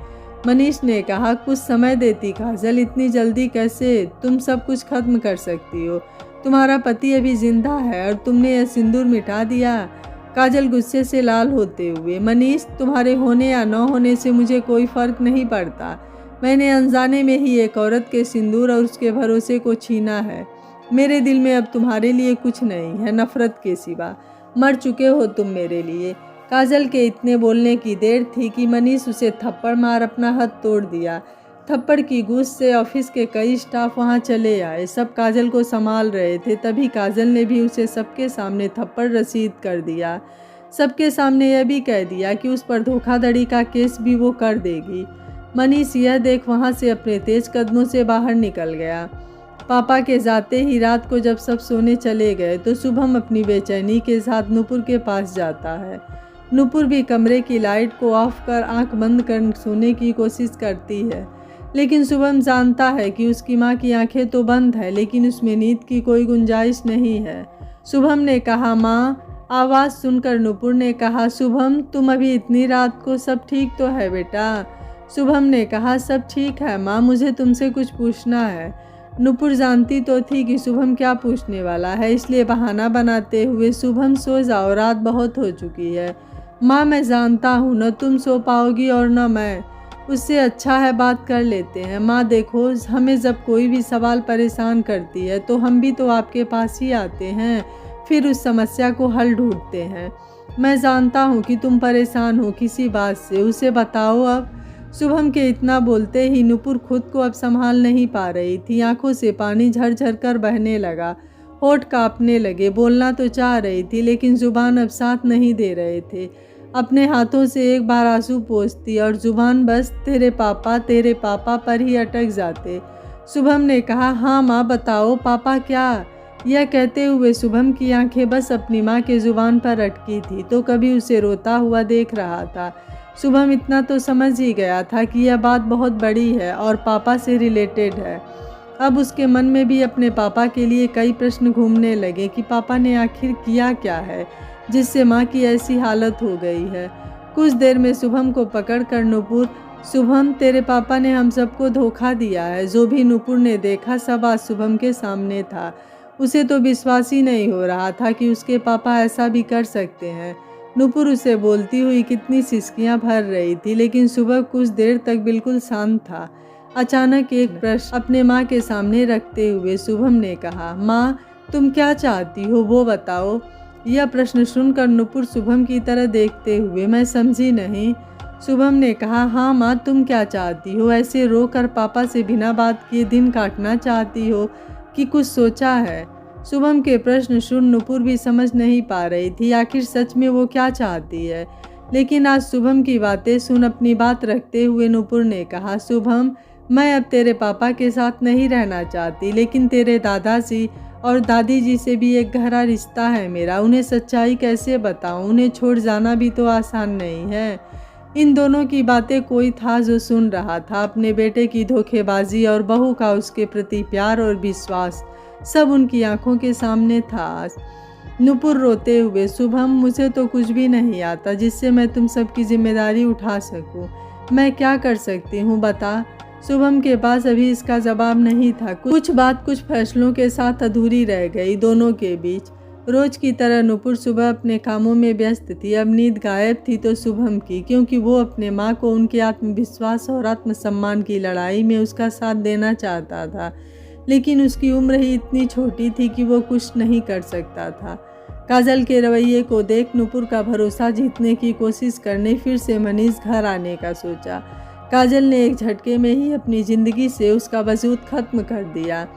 मनीष ने कहा, कुछ समय देती काजल, इतनी जल्दी कैसे? तुम सब कुछ खत्म कर सकती हो। तुम्हारा पति अभी जिंदा है और तुमने यह सिंदूर मिटा दिया। काजल गुस्से से लाल होते हुए, मनीष तुम्हारे होने या न होने से मुझे कोई फर्क नहीं पड़ता। मैंने अनजाने में ही एक औरत के सिंदूर और उसके भरोसे को छीना है। मेरे दिल में अब तुम्हारे लिए कुछ नहीं है, नफरत के सिवा। मर चुके हो तुम मेरे लिए। काजल के इतने बोलने की देर थी कि मनीष उसे थप्पड़ मार अपना हाथ तोड़ दिया। थप्पड़ की गूंज से ऑफिस के कई स्टाफ वहां चले आए। सब काजल को संभाल रहे थे। तभी काजल ने भी उसे सबके सामने थप्पड़ रसीद कर दिया। सबके सामने यह भी कह दिया कि उस पर धोखाधड़ी का केस भी वो कर देगी। मनीष यह देख वहां से अपने तेज कदमों से बाहर निकल गया। पापा के जाते ही रात को जब सब सोने चले गए तो शुभम अपनी बेचैनी के साथ नुपुर के पास जाता है। नुपुर भी कमरे की लाइट को ऑफ कर आंख बंद कर सोने की कोशिश करती है, लेकिन शुभम जानता है कि उसकी माँ की आंखें तो बंद है, लेकिन उसमें नींद की कोई गुंजाइश नहीं है। शुभम ने कहा, माँ। आवाज़ सुनकर नुपुर ने कहा, शुभम तुम अभी इतनी रात को? सब ठीक तो है बेटा? शुभम ने कहा, सब ठीक है माँ, मुझे तुमसे कुछ पूछना है। नुपुर जानती तो थी कि शुभम क्या पूछने वाला है, इसलिए बहाना बनाते हुए, शुभम सो जाओ, रात बहुत हो चुकी है। माँ मैं जानता हूँ न तुम सो पाओगी और न मैं। उससे अच्छा है बात कर लेते हैं। माँ देखो, हमें जब कोई भी सवाल परेशान करती है तो हम भी तो आपके पास ही आते हैं, फिर उस समस्या को हल ढूंढते हैं। मैं जानता हूँ कि तुम परेशान हो किसी बात से, उसे बताओ अब। शुभम के इतना बोलते ही नुपुर खुद को अब संभाल नहीं पा रही थी। आंखों से पानी झरझर कर बहने लगा, होठ कांपने लगे। बोलना तो चाह रही थी, लेकिन जुबान अब साथ नहीं दे रहे थे। अपने हाथों से एक बार आंसू पोंछती और जुबान बस तेरे पापा पर ही अटक जाते। शुभम ने कहा, हाँ माँ बताओ, पापा क्या? यह कहते हुए शुभम की आंखें बस अपनी माँ के जुबान पर अटकी थी, तो कभी उसे रोता हुआ देख रहा था, शुभम इतना तो समझ ही गया था कि यह बात बहुत बड़ी है और पापा से रिलेटेड है। अब उसके मन में भी अपने पापा के लिए कई प्रश्न घूमने लगे कि पापा ने आखिर किया क्या है जिससे माँ की ऐसी हालत हो गई है। कुछ देर में शुभम को पकड़कर नुपुर, शुभम तेरे पापा ने हम सबको धोखा दिया है। जो भी नुपुर ने देखा सब आज शुभम के सामने था। उसे तो विश्वास ही नहीं हो रहा था कि उसके पापा ऐसा भी कर सकते हैं। नुपुर उसे बोलती हुई कितनी सिसकियां भर रही थी, लेकिन सुबह कुछ देर तक बिल्कुल शांत था। अचानक एक प्रश्न अपने माँ के सामने रखते हुए शुभम ने कहा, माँ तुम क्या चाहती हो वो बताओ। यह प्रश्न सुनकर नुपुर शुभम की तरह देखते हुए, मैं समझी नहीं। शुभम ने कहा, हाँ माँ तुम क्या चाहती हो? ऐसे रो कर पापा से बिना बात किए दिन काटना चाहती हो कि कुछ सोचा है? शुभम के प्रश्न सुन नुपुर भी समझ नहीं पा रही थी आखिर सच में वो क्या चाहती है। लेकिन आज शुभम की बातें सुन अपनी बात रखते हुए नुपुर ने कहा, शुभम मैं अब तेरे पापा के साथ नहीं रहना चाहती, लेकिन तेरे दादाजी और दादी जी से भी एक गहरा रिश्ता है मेरा। उन्हें सच्चाई कैसे बताऊं? उन्हें छोड़ जाना भी तो आसान नहीं है। इन दोनों की बातें कोई था जो सुन रहा था। अपने बेटे की धोखेबाजी और बहू का उसके प्रति प्यार और विश्वास सब उनकी आंखों के सामने था। नुपुर रोते हुए, शुभम मुझे तो कुछ भी नहीं आता जिससे मैं तुम सबकी जिम्मेदारी उठा सकूं। मैं क्या कर सकती हूँ बता। शुभम के पास अभी इसका जवाब नहीं था। कुछ बात कुछ फैसलों के साथ अधूरी रह गई दोनों के बीच। रोज की तरह नुपुर सुबह अपने कामों में व्यस्त थी। अब नींद गायब थी तो शुभम की, क्योंकि वो अपने माँ को उनके आत्मविश्वास और आत्मसम्मान की लड़ाई में उसका साथ देना चाहता था। लेकिन उसकी उम्र ही इतनी छोटी थी कि वो कुछ नहीं कर सकता था। काजल के रवैये को देख नुपुर का भरोसा जीतने की कोशिश करने फिर से मनीष घर आने का सोचा। काजल ने एक झटके में ही अपनी ज़िंदगी से उसका वजूद खत्म कर दिया।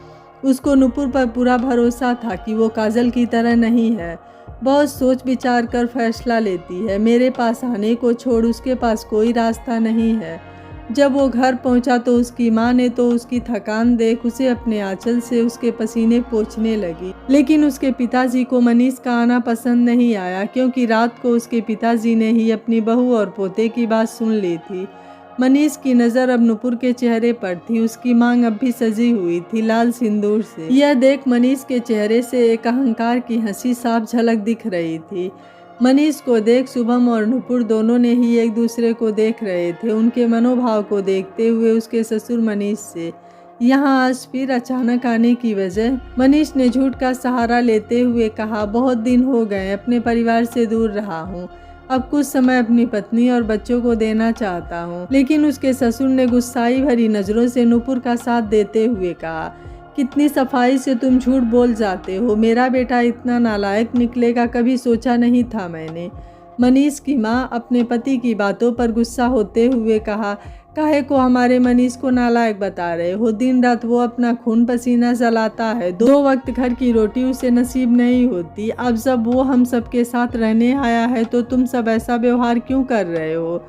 उसको नुपुर पर पूरा भरोसा था कि वो काजल की तरह नहीं है, बहुत सोच विचार कर फैसला लेती है। मेरे पास आने को छोड़ उसके पास कोई रास्ता नहीं है। जब वो घर पहुंचा तो उसकी माँ ने तो उसकी थकान देख उसे अपने आंचल से उसके पसीने पोंछने लगी। लेकिन उसके पिताजी को मनीष का आना पसंद नहीं आया, क्योंकि रात को उसके पिताजी ने ही अपनी बहू और पोते की बात सुन ली थी। मनीष की नज़र अब नुपुर के चेहरे पर थी। उसकी मांग अब भी सजी हुई थी लाल सिंदूर से। यह देख मनीष के चेहरे से एक अहंकार की हंसी साफ झलक दिख रही थी। मनीष को देख शुभम और नुपुर दोनों ने ही एक दूसरे को देख रहे थे। उनके मनोभाव को देखते हुए उसके ससुर मनीष से यहाँ आज फिर अचानक आने की वजह। मनीष ने झूठ का सहारा लेते हुए कहा, बहुत दिन हो गए अपने परिवार से दूर रहा हूँ। अब कुछ समय अपनी पत्नी और बच्चों को देना चाहता हूँ। लेकिन उसके ससुर ने गुस्साई भरी नज़रों से नुपुर का साथ देते हुए कहा, कितनी सफाई से तुम झूठ बोल जाते हो। मेरा बेटा इतना नालायक निकलेगा कभी सोचा नहीं था मैंने। मनीष की माँ अपने पति की बातों पर गुस्सा होते हुए कहा, काहे को हमारे मनीष को नालायक बता रहे हो? दिन रात वो अपना खून पसीना जलाता है, 2 वक्त घर की रोटी उसे नसीब नहीं होती। अब जब वो हम सबके साथ रहने आया है तो तुम सब ऐसा व्यवहार क्यों कर रहे हो?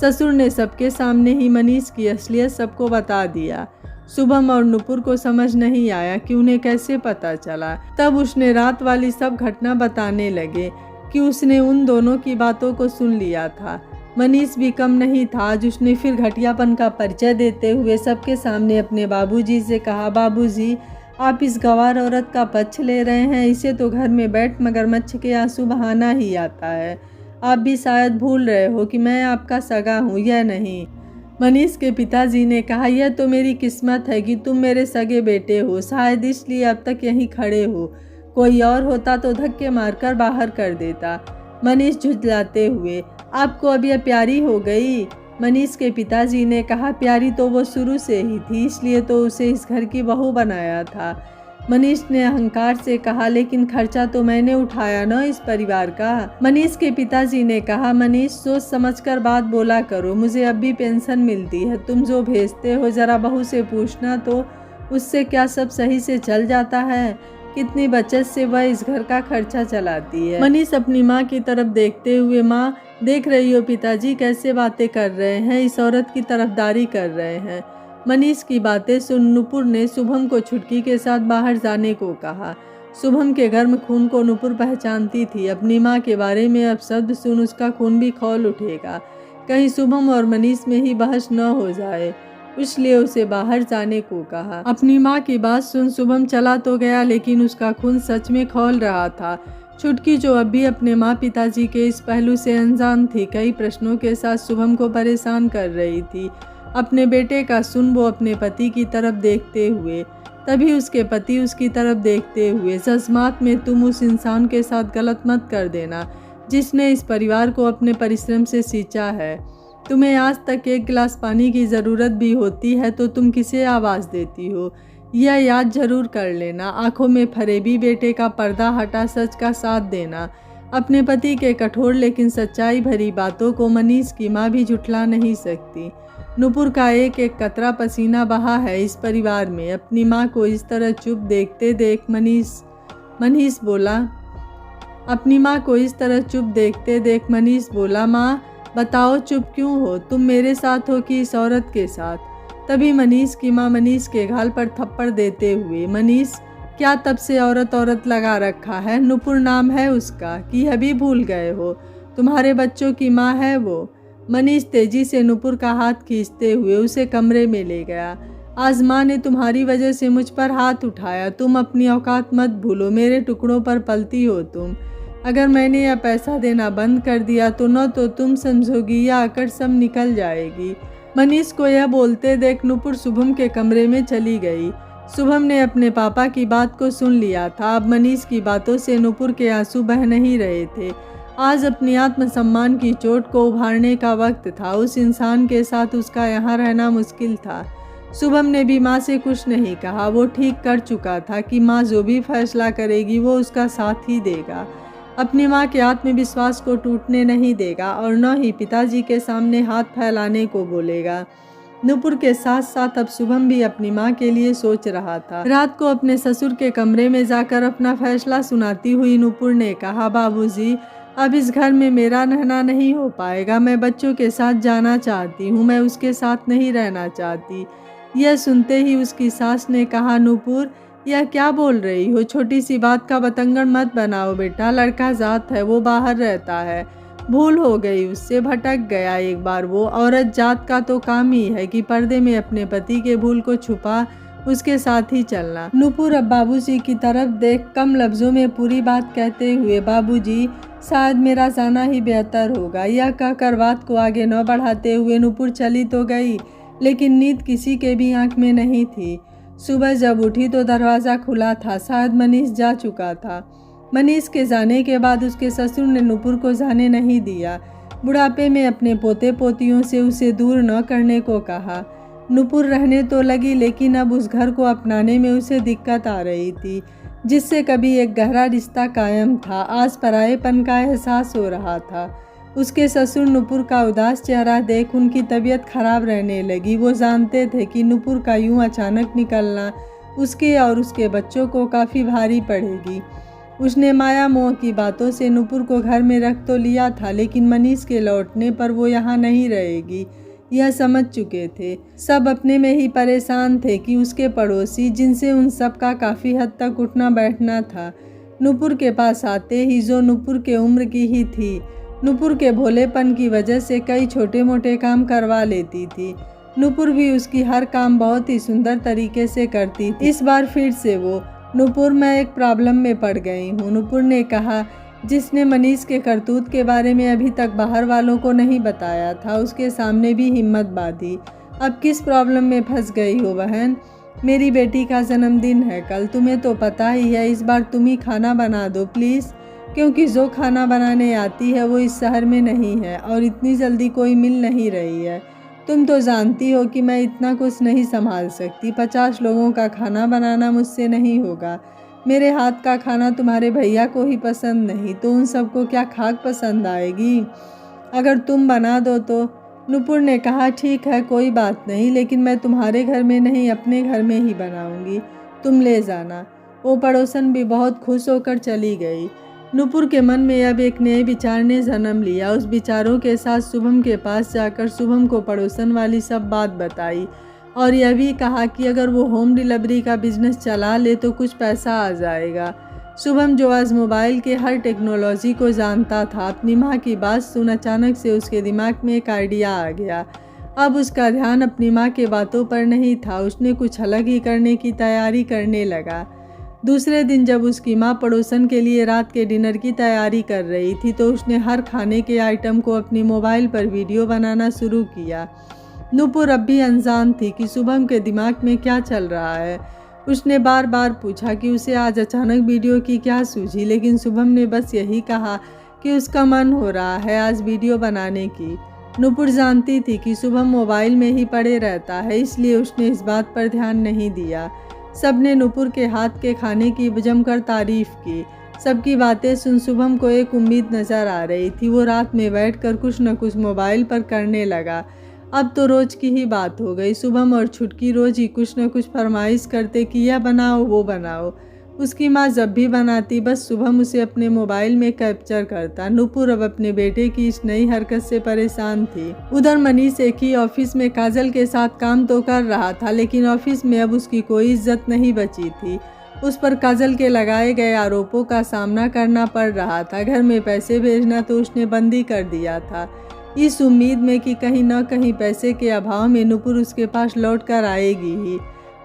ससुर ने सबके सामने ही मनीष की असलियत सबको बता दिया। शुभम और नुपुर को समझ नहीं आया कि उन्हें कैसे पता चला। तब उसने रात वाली सब घटना बताने लगे कि उसने उन दोनों की बातों को सुन लिया था। मनीष भी कम नहीं था। आज उसने फिर घटियापन का परिचय देते हुए सबके सामने अपने बाबूजी से कहा, बाबूजी आप इस गंवार औरत का पक्ष ले रहे हैं। इसे तो घर में बैठ मगरमच्छ के आंसू बहाना ही आता है। आप भी शायद भूल रहे हो कि मैं आपका सगा हूँ या नहीं। मनीष के पिताजी ने कहा, यह तो मेरी किस्मत है कि तुम मेरे सगे बेटे हो, शायद इसलिए अब तक यहीं खड़े हो। कोई और होता तो धक्के मारकर बाहर कर देता। मनीष झुंझलाते हुए, आपको अब यह प्यारी हो गई? मनीष के पिताजी ने कहा, प्यारी तो वो शुरू से ही थी, इसलिए तो उसे इस घर की बहू बनाया था। मनीष ने अहंकार से कहा, लेकिन खर्चा तो मैंने उठाया ना इस परिवार का। मनीष के पिताजी ने कहा, मनीष सोच समझकर बात बोला करो, मुझे अब भी पेंशन मिलती है। तुम जो भेजते हो जरा बहू से पूछना तो, उससे क्या सब सही से चल जाता है? कितनी बचत से वह इस घर का खर्चा चलाती है। मनीष अपनी माँ की तरफ देखते हुए, माँ देख रही हो पिताजी कैसे बातें कर रहे हैं, इस औरत की तरफदारी कर रहे हैं। मनीष की बातें सुन नुपुर ने शुभम को छुटकी के साथ बाहर जाने को कहा। शुभम के गर्म खून को नुपुर पहचानती थी। अपनी माँ के बारे में अब शब्द सुन उसका खून भी खौल उठेगा। कहीं शुभम और मनीष में ही बहस न हो जाए, इसलिए उसे बाहर जाने को कहा। अपनी माँ की बात सुन शुभम चला तो गया, लेकिन उसका खून सच में खौल रहा था। छुटकी, जो अब भी अपने माँ पिताजी के इस पहलू से अनजान थी, कई प्रश्नों के साथ शुभम को परेशान कर रही थी। अपने बेटे का सुन वो अपने पति की तरफ देखते हुए, तभी उसके पति उसकी तरफ देखते हुए, जज्बात में, तुम उस इंसान के साथ गलत मत कर देना जिसने इस परिवार को अपने परिश्रम से सींचा है। तुम्हें आज तक एक गिलास पानी की ज़रूरत भी होती है तो तुम किसे आवाज़ देती हो, यह याद जरूर कर लेना। आंखों में फरेबी बेटे का पर्दा हटा सच का साथ देना। अपने पति के कठोर लेकिन सच्चाई भरी बातों को मनीष की माँ भी झुठला नहीं सकती। नुपुर का एक एक कतरा पसीना बहा है इस परिवार में। अपनी माँ को इस तरह चुप देखते देख मनीष बोला। अपनी माँ को इस तरह चुप देखते देख मनीष बोला, माँ बताओ चुप क्यों हो, तुम मेरे साथ हो कि इस औरत के साथ। तभी मनीष की माँ मनीष के गाल पर थप्पड़ देते हुए, मनीष क्या तब से औरत औरत लगा रखा है, नुपुर नाम है उसका, कि यह भी भूल गए हो, तुम्हारे बच्चों की माँ है वो। मनीष तेजी से नुपुर का हाथ खींचते हुए उसे कमरे में ले गया। आज माँ ने तुम्हारी वजह से मुझ पर हाथ उठाया, तुम अपनी औकात मत भूलो, मेरे टुकड़ों पर पलती हो तुम। अगर मैंने यह पैसा देना बंद कर दिया तो न तो तुम समझोगी या अकड़ सब निकल जाएगी। मनीष को यह बोलते देख नुपुर शुभम के कमरे में चली गई। शुभम ने अपने पापा की बात को सुन लिया था। अब मनीष की बातों से नुपुर के आंसू बह नहीं रहे थे। आज अपनी आत्मसम्मान की चोट को उभारने का वक्त था। उस इंसान के साथ उसका यहाँ रहना मुश्किल था। शुभम ने भी माँ से कुछ नहीं कहा। वो ठीक कर चुका था कि माँ जो भी फैसला करेगी वो उसका साथ ही देगा। अपनी माँ के आत्मविश्वास को टूटने नहीं देगा और न ही पिताजी के सामने हाथ फैलाने को बोलेगा। नुपुर के साथ साथ अब शुभम भी अपनी माँ के लिए सोच रहा था। रात को अपने ससुर के कमरे में जाकर अपना फैसला सुनाती हुई नुपुर ने कहा, बाबूजी अब इस घर में मेरा रहना नहीं हो पाएगा, मैं बच्चों के साथ जाना चाहती हूँ, मैं उसके साथ नहीं रहना चाहती। यह सुनते ही उसकी सास ने कहा, नुपुर यह क्या बोल रही हो, छोटी सी बात का बतंगड़ मत बनाओ बेटा, लड़का जात है, वो बाहर रहता है, भूल हो गई उससे, भटक गया एक बार वो। औरत जात का तो काम ही है कि पर्दे में अपने पति के भूल को छुपा उसके साथ ही चलना। नुपुर अब बाबूजी की तरफ देख कम लफ्जों में पूरी बात कहते हुए, बाबूजी शायद मेरा जाना ही बेहतर होगा। यह कहकर बात को आगे न बढ़ाते हुए नुपुर चली तो गई, लेकिन नींद किसी के भी आंख में नहीं थी। सुबह जब उठी तो दरवाज़ा खुला था, शायद मनीष जा चुका था। मनीष के जाने के बाद उसके ससुर ने नुपुर को जाने नहीं दिया। बुढ़ापे में अपने पोते पोतियों से उसे दूर न करने को कहा। नुपुर रहने तो लगी, लेकिन अब उस घर को अपनाने में उसे दिक्कत आ रही थी। जिससे कभी एक गहरा रिश्ता कायम था, आज परायेपन का एहसास हो रहा था। उसके ससुर नुपुर का उदास चेहरा देख उनकी तबीयत खराब रहने लगी। वो जानते थे कि नुपुर का यूं अचानक निकलना उसके और उसके बच्चों को काफ़ी भारी पड़ेगी। उसने माया मोह की बातों से नुपुर को घर में रख तो लिया था, लेकिन मनीष के लौटने पर वो यहाँ नहीं रहेगी, यह समझ चुके थे। सब अपने में ही परेशान थे कि उसके पड़ोसी, जिनसे उन सब का काफ़ी हद तक उठना बैठना था, नुपुर के पास आते ही, जो नुपुर के उम्र की ही थी, नुपुर के भोलेपन की वजह से कई छोटे मोटे काम करवा लेती थी। नुपुर भी उसकी हर काम बहुत ही सुंदर तरीके से करती थी। इस बार फिर से वो, नुपुर मैं एक प्रॉब्लम में पड़ गई हूँ, नुपुर ने कहा, जिसने मनीष के करतूत के बारे में अभी तक बाहर वालों को नहीं बताया था। उसके सामने भी हिम्मत बांधी। अब किस प्रॉब्लम में फंस गई हो बहन? मेरी बेटी का जन्मदिन है कल, तुम्हें तो पता ही है। इस बार तुम ही खाना बना दो प्लीज़, क्योंकि जो खाना बनाने आती है वो इस शहर में नहीं है और इतनी जल्दी कोई मिल नहीं रही है। तुम तो जानती हो कि मैं इतना कुछ नहीं संभाल सकती। 50 लोगों का खाना बनाना मुझसे नहीं होगा। मेरे हाथ का खाना तुम्हारे भैया को ही पसंद नहीं, तो उन सबको क्या खाक पसंद आएगी? अगर तुम बना दो तो। नुपुर ने कहा, ठीक है कोई बात नहीं, लेकिन मैं तुम्हारे घर में नहीं अपने घर में ही बनाऊंगी, तुम ले जाना। वो पड़ोसन भी बहुत खुश होकर चली गई। नुपुर के मन में अब एक नए विचार ने जन्म लिया। उस विचारों के साथ शुभम के पास जाकर शुभम को पड़ोसन वाली सब बात बताई और यह भी कहा कि अगर वो होम डिलीवरी का बिजनेस चला ले तो कुछ पैसा आ जाएगा। शुभम जो आज मोबाइल के हर टेक्नोलॉजी को जानता था, अपनी माँ की बात सुन अचानक से उसके दिमाग में एक आइडिया आ गया। अब उसका ध्यान अपनी माँ के बातों पर नहीं था, उसने कुछ अलग ही करने की तैयारी करने लगा। दूसरे दिन जब उसकी माँ पड़ोसन के लिए रात के डिनर की तैयारी कर रही थी तो उसने हर खाने के आइटम को अपनी मोबाइल पर वीडियो बनाना शुरू किया। नूपुर अब भी अनजान थी कि शुभम के दिमाग में क्या चल रहा है। उसने बार बार पूछा कि उसे आज अचानक वीडियो की क्या सूझी, लेकिन शुभम ने बस यही कहा कि उसका मन हो रहा है आज वीडियो बनाने की। नूपुर जानती थी कि शुभम मोबाइल में ही पड़े रहता है, इसलिए उसने इस बात पर ध्यान नहीं दिया। सबने नूपुर के हाथ के खाने की जमकर तारीफ की। सबकी बातें सुन शुभम को एक उम्मीद नज़र आ रही थी। वो रात में बैठकर कुछ न कुछ मोबाइल पर करने लगा। अब तो रोज़ की ही बात हो गई। शुभम और छुटकी रोज़ ही कुछ न कुछ फरमाइश करते कि यह बनाओ वो बनाओ। उसकी माँ जब भी बनाती बस शुभम उसे अपने मोबाइल में कैप्चर करता। नूपुर अब अपने बेटे की इस नई हरकत से परेशान थी। उधर मनीष एक ही ऑफिस में काजल के साथ काम तो कर रहा था, लेकिन ऑफिस में अब उसकी कोई इज्जत नहीं बची थी। उस पर काजल के लगाए गए आरोपों का सामना करना पड़ रहा था। घर में पैसे भेजना तो उसने बंद ही कर दिया था, इस उम्मीद में कि कहीं न कहीं पैसे के अभाव में नूपुर उसके पास लौट कर आएगी ही।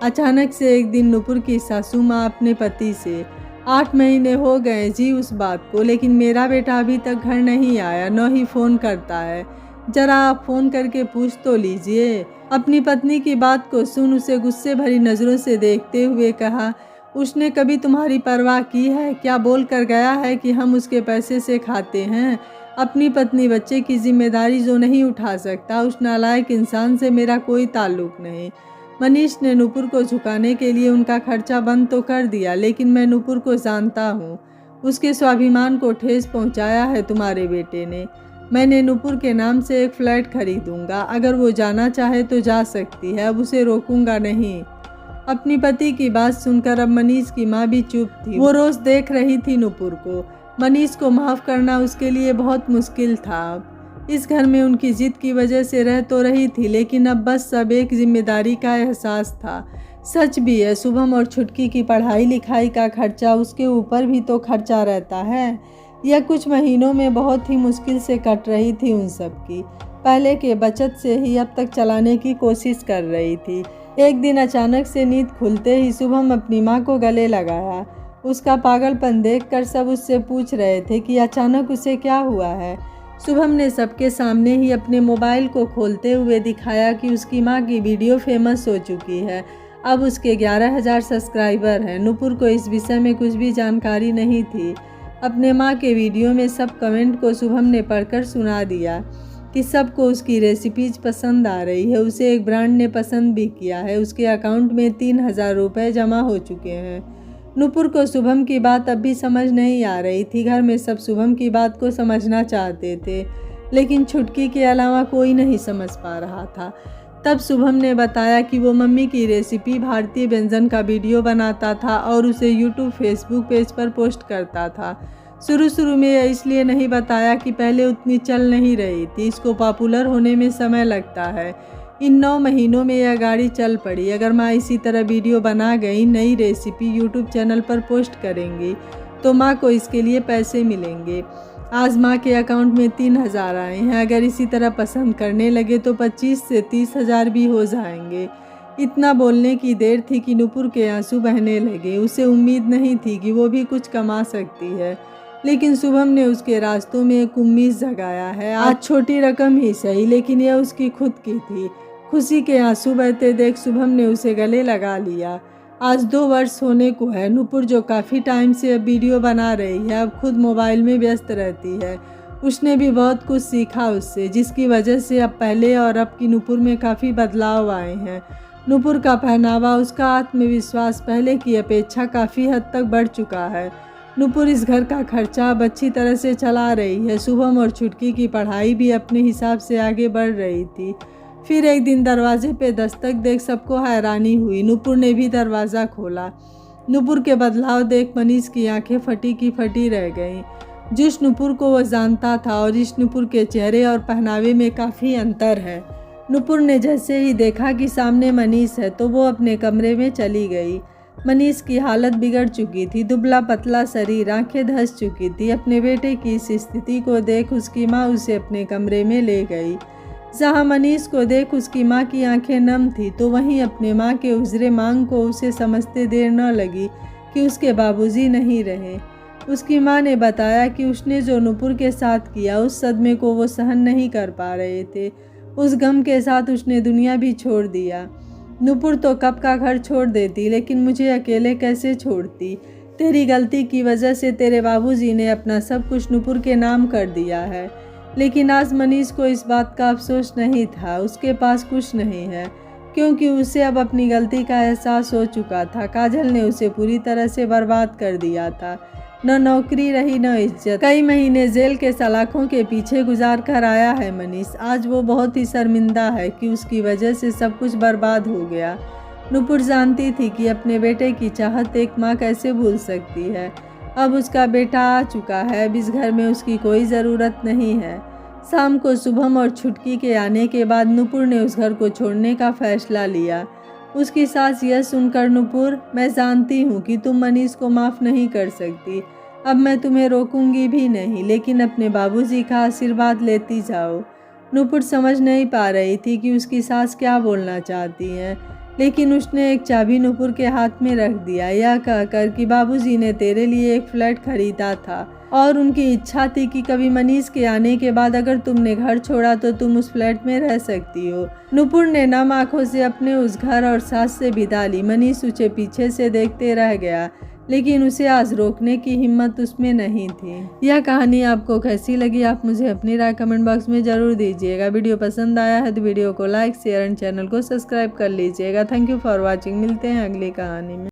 अचानक से एक दिन नूपुर की सासू माँ अपने पति से, 8 महीने हो गए जी उस बात को, लेकिन मेरा बेटा अभी तक घर नहीं आया, न ही फ़ोन करता है। जरा आप फ़ोन करके पूछ तो लीजिए। अपनी पत्नी की बात को सुन उसे गुस्से भरी नज़रों से देखते हुए कहा, उसने कभी तुम्हारी परवाह की है? क्या बोल कर गया है कि हम उसके पैसे से खाते हैं? अपनी पत्नी बच्चे की जिम्मेदारी जो नहीं उठा सकता, उस नालायक इंसान से मेरा कोई ताल्लुक़ नहीं। मनीष ने नूपुर को झुकाने के लिए उनका खर्चा बंद तो कर दिया, लेकिन मैं नूपुर को जानता हूँ। उसके स्वाभिमान को ठेस पहुँचाया है तुम्हारे बेटे ने। मैंने नूपुर के नाम से एक फ्लैट खरीदूंगा, अगर वो जाना चाहे तो जा सकती है, अब उसे रोकूंगा नहीं। अपनी पति की बात सुनकर अब मनीष की माँ भी चुप थी। वो रोज़ देख रही थी नूपुर को। मनीष को माफ़ करना उसके लिए बहुत मुश्किल था। इस घर में उनकी जिद की वजह से रह तो रही थी, लेकिन अब बस सब एक जिम्मेदारी का एहसास था। सच भी है, शुभम और छुटकी की पढ़ाई लिखाई का खर्चा उसके ऊपर भी तो खर्चा रहता है। यह कुछ महीनों में बहुत ही मुश्किल से कट रही थी उन सब की। पहले के बचत से ही अब तक चलाने की कोशिश कर रही थी। एक दिन अचानक से नींद खुलते ही शुभम अपनी माँ को गले लगाया। उसका पागलपन देखकर सब उससे पूछ रहे थे कि अचानक उसे क्या हुआ है। शुभम ने सबके सामने ही अपने मोबाइल को खोलते हुए दिखाया कि उसकी माँ की वीडियो फेमस हो चुकी है। अब उसके 11,000 सब्सक्राइबर हैं। नूपुर को इस विषय में कुछ भी जानकारी नहीं थी। अपने माँ के वीडियो में सब कमेंट को शुभम ने पढ़कर सुना दिया कि सबको उसकी रेसिपीज पसंद आ रही है। उसे एक ब्रांड ने पसंद भी किया है। उसके अकाउंट में 3,000 रुपये जमा हो चुके हैं। नूपुर को शुभम की बात अब भी समझ नहीं आ रही थी। घर में सब शुभम की बात को समझना चाहते थे, लेकिन छुटकी के अलावा कोई नहीं समझ पा रहा था। तब शुभम ने बताया कि वो मम्मी की रेसिपी भारतीय व्यंजन का वीडियो बनाता था और उसे यूट्यूब फेसबुक पेज पर पोस्ट करता था। शुरू में इसलिए नहीं बताया कि पहले उतनी चल नहीं रही थी। इसको पॉपुलर होने में समय लगता है। इन 9 महीनों में यह गाड़ी चल पड़ी। अगर माँ इसी तरह वीडियो बना गई, नई रेसिपी यूट्यूब चैनल पर पोस्ट करेंगी तो माँ को इसके लिए पैसे मिलेंगे। आज माँ के अकाउंट में 3,000 आए हैं। अगर इसी तरह पसंद करने लगे तो 25 से 30,000 भी हो जाएंगे। इतना बोलने की देर थी कि नूपुर के आंसू बहने लगे। उसे उम्मीद नहीं थी कि वो भी कुछ कमा सकती है, लेकिन शुभम ने उसके रास्तों में एक उम्मीद जगाया है। आज छोटी रकम ही सही, लेकिन यह उसकी खुद की थी। खुशी के आंसू बहते देख शुभम ने उसे गले लगा लिया। आज 2 वर्ष होने को है। नूपुर जो काफ़ी टाइम से अब वीडियो बना रही है, अब खुद मोबाइल में व्यस्त रहती है। उसने भी बहुत कुछ सीखा उससे, जिसकी वजह से अब पहले और अब की नूपुर में काफ़ी बदलाव आए हैं। नूपुर का पहनावा, उसका आत्मविश्वास पहले की अपेक्षा काफ़ी हद तक बढ़ चुका है। नूपुर इस घर का खर्चा अब अच्छी तरह से चला रही है। शुभम और छुटकी की पढ़ाई भी अपने हिसाब से आगे बढ़ रही थी। फिर एक दिन दरवाजे पे दस्तक देख सबको हैरानी हुई। नूपुर ने भी दरवाज़ा खोला। नूपुर के बदलाव देख मनीष की आंखें फटी की फटी रह गईं। जिस नूपुर को वो जानता था और इस नूपुर के चेहरे और पहनावे में काफ़ी अंतर है। नूपुर ने जैसे ही देखा कि सामने मनीष है तो वो अपने कमरे में चली गई। मनीष की हालत बिगड़ चुकी थी। दुबला पतला शरीर, आंखें धंस चुकी थी। अपने बेटे की इस स्थिति को देख उसकी माँ उसे अपने कमरे में ले गई। जहाँ मनीष को देख उसकी माँ की आंखें नम थी, तो वहीं अपने माँ के उजरे मांग को उसे समझते देर न लगी कि उसके बाबूजी नहीं रहे। उसकी माँ ने बताया कि उसने जो नुपुर के साथ किया, उस सदमे को वो सहन नहीं कर पा रहे थे। उस गम के साथ उसने दुनिया भी छोड़ दिया। नुपुर तो कब का घर छोड़ देती, लेकिन मुझे अकेले कैसे छोड़ती। तेरी गलती की वजह से तेरे बाबूजी ने अपना सब कुछ नुपुर के नाम कर दिया है। लेकिन आज मनीष को इस बात का अफसोस नहीं था। उसके पास कुछ नहीं है, क्योंकि उसे अब अपनी गलती का एहसास हो चुका था। काजल ने उसे पूरी तरह से बर्बाद कर दिया था। न नौकरी रही न इज्जत। कई महीने जेल के सलाखों के पीछे गुजार कर आया है मनीष। आज वो बहुत ही शर्मिंदा है कि उसकी वजह से सब कुछ बर्बाद हो गया। नुपुर जानती थी कि अपने बेटे की चाहत एक माँ कैसे भूल सकती है। अब उसका बेटा आ चुका है। अब इस घर में उसकी कोई ज़रूरत नहीं है। शाम को शुभम और छुटकी के आने के बाद नुपुर ने उस घर को छोड़ने का फैसला लिया। उसकी सास यह सुनकर, नुपुर, मैं जानती हूँ कि तुम मनीष को माफ़ नहीं कर सकती। अब मैं तुम्हें रोकूंगी भी नहीं, लेकिन अपने बाबूजी का आशीर्वाद लेती जाओ। नुपुर समझ नहीं पा रही थी कि उसकी सास क्या बोलना चाहती हैं, लेकिन उसने एक चाबी नुपुर के हाथ में रख दिया, यह कहकर कि बाबूजी ने तेरे लिए एक फ्लैट खरीदा था और उनकी इच्छा थी कि कभी मनीष के आने के बाद अगर तुमने घर छोड़ा तो तुम उस फ्लैट में रह सकती हो। नुपुर ने नम आंखों से अपने उस घर और सास से विदा ली। मनीष उसे पीछे से देखते रह गया, लेकिन उसे आज रोकने की हिम्मत उसमें नहीं थी। यह कहानी आपको कैसी लगी, आप मुझे अपनी राय कमेंट बॉक्स में ज़रूर दीजिएगा। वीडियो पसंद आया है तो वीडियो को लाइक, शेयर एंड चैनल को सब्सक्राइब कर लीजिएगा। Thank you for watching. मिलते हैं अगली कहानी में।